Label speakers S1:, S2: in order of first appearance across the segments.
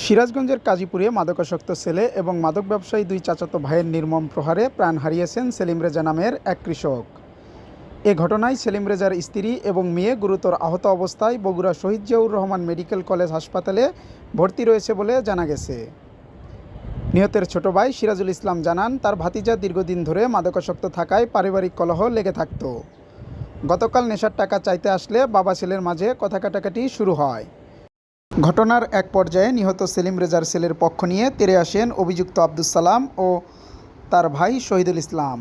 S1: সিরাজগঞ্জের কাজীপুরে মাদকাসক্ত ছেলে এবং মাদক ব্যবসায়ী দুই চাচাতো ভাইয়ের নির্মম প্রহারে প্রাণ হারিয়েছেন সেলিম রেজা নামের এক কৃষক। এ ঘটনায় সেলিম রেজার স্ত্রী এবং মেয়ে গুরুতর আহত অবস্থায় বগুড়া শহীদ জিয়াউর রহমান মেডিকেল কলেজ হাসপাতালে ভর্তি রয়েছে বলে জানা গেছে। নিহতের ছোট ভাই সিরাজুল ইসলাম জানান, তার ভাতিজা দীর্ঘদিন ধরে মাদকাসক্ত থাকায় পারিবারিক কলহ লেগে থাকত। গতকাল নেশার টাকা চাইতে আসলে বাবা ছেলের মাঝে কথা কাটাকাটি শুরু হয়। ঘটনার এক পর্যায়ে নিহত সেলিম রেজার ছেলের পক্ষ নিয়ে তেড়ে আসেন অভিযুক্ত আব্দুস সালাম ও তার ভাই শহীদুল ইসলাম।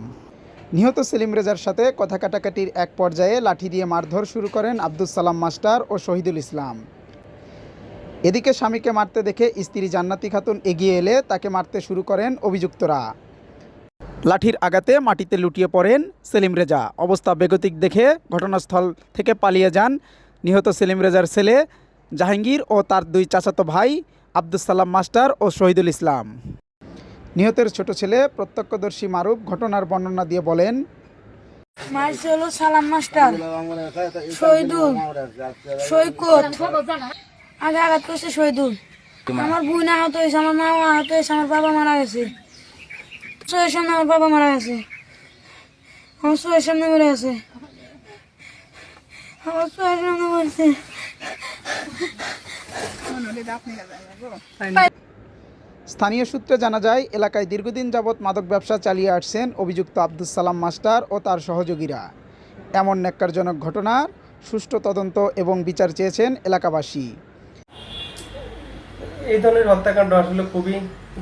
S1: নিহত সেলিম রেজার সাথে কথা কাটাকাটির এক পর্যায়ে লাঠি দিয়ে মারধর শুরু করেন আব্দুস সালাম মাস্টার ও শহীদুল ইসলাম। এদিকে স্বামীকে মারতে দেখে স্ত্রী জান্নাতি খাতুন এগিয়ে এলে তাকে মারতে শুরু করেন অভিযুক্তরা। লাঠির আঘাতে মাটিতে লুটিয়ে পড়েন সেলিম রেজা। অবস্থা বেগতিক দেখে ঘটনাস্থল থেকে পালিয়ে যান নিহত সেলিম রেজার ছেলে জাহাঙ্গীর ও তার দুই চাচাতো ভাই আব্দুস সালাম মাস্টার ও শহীদুল ইসলাম। নিহতের ছোট ছেলে প্রত্যক্ষদর্শী মারুফ ঘটনার বর্ণনা দিয়ে বলেন,
S2: সালাম মাস্টার শহীদুল সৈকত আগে আঘাত করছে শহীদুল। আমার বোন আহত হয়েছে, আমার মা আহত হয়েছে, আমার বাবা মারা গেছে। চোখের সামনে আমার বাবা মারা গেছে, আমার চোখের সামনে মরে গেছে, আমার চোখের সামনে মরছে।
S1: স্থানীয় সূত্রে জানা যায়, এলাকায় দীর্ঘদিন যাবৎ মাদক ব্যবসা চালিয়ে আসছেন অভিযুক্ত আব্দুস সালাম মাস্টার ও তার সহযোগীরা। এমন ন্যাক্কারজনক ঘটনার সুষ্ঠু তদন্ত এবং বিচার চেয়েছেন এলাকাবাসী।
S3: এই ধরনের হত্যাকাণ্ড আসলে খুবই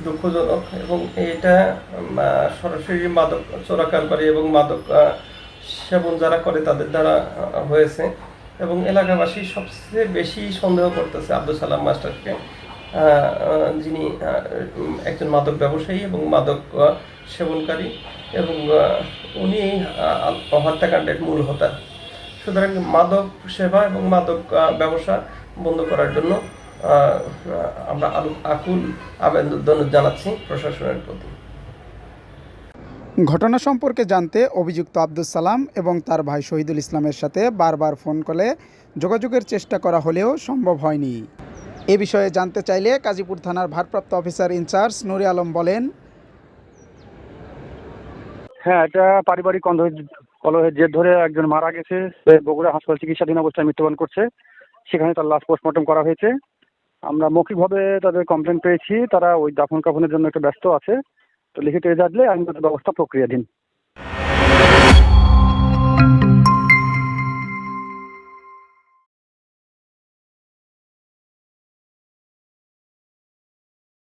S3: দুঃখজনক এবং এটা সরাসরি মাদক চোরাকারবারি এবং মাদক সেবন যারা করে তাদের দ্বারা হয়েছে এবং এলাকাবাসী সবচেয়ে বেশি সন্দেহ করতেছে আব্দুস সালাম মাস্টারকে, যিনি একজন মাদক ব্যবসায়ী এবং মাদক সেবনকারী এবং উনি হত্যাকাণ্ডের মূল হোতা। সুতরাং মাদক সেবা এবং মাদক ব্যবসা বন্ধ করার জন্য আমরা আকুল আবেদন জানাচ্ছি প্রশাসনের প্রতি।
S1: ঘটনা সম্পর্কে জানতে অভিযুক্ত আব্দুস সালাম এবং তার ভাই শহীদুল ইসলামের সাথে বারবার ফোন কলে যোগাযোগের চেষ্টা করা হলেও সম্ভব হয়নি। এ বিষয়ে জানতে চাইলে কাজীপুর থানার ভারপ্রাপ্ত অফিসার ইনচার্জ নুরে আলম বলেন,
S4: হ্যাঁ, এটা পারিবারিক কলহের জের ধরে একজন মারা গেছে, বগুড়া হাসপাতাল চিকিৎসাধীন অবস্থায় মৃত্যুবরণ করছে। সেখানে তার লাশ পোস্টমর্টম করা হয়েছে। আমরা মৌখিকভাবে তাদের কমপ্লেন পেয়েছি, তারা ওই দাফন কাফনের জন্য একটু ব্যস্ত আছে। তো লিখিত এজাজলে আইনগত ব্যবস্থা প্রক্রিয়াধীন।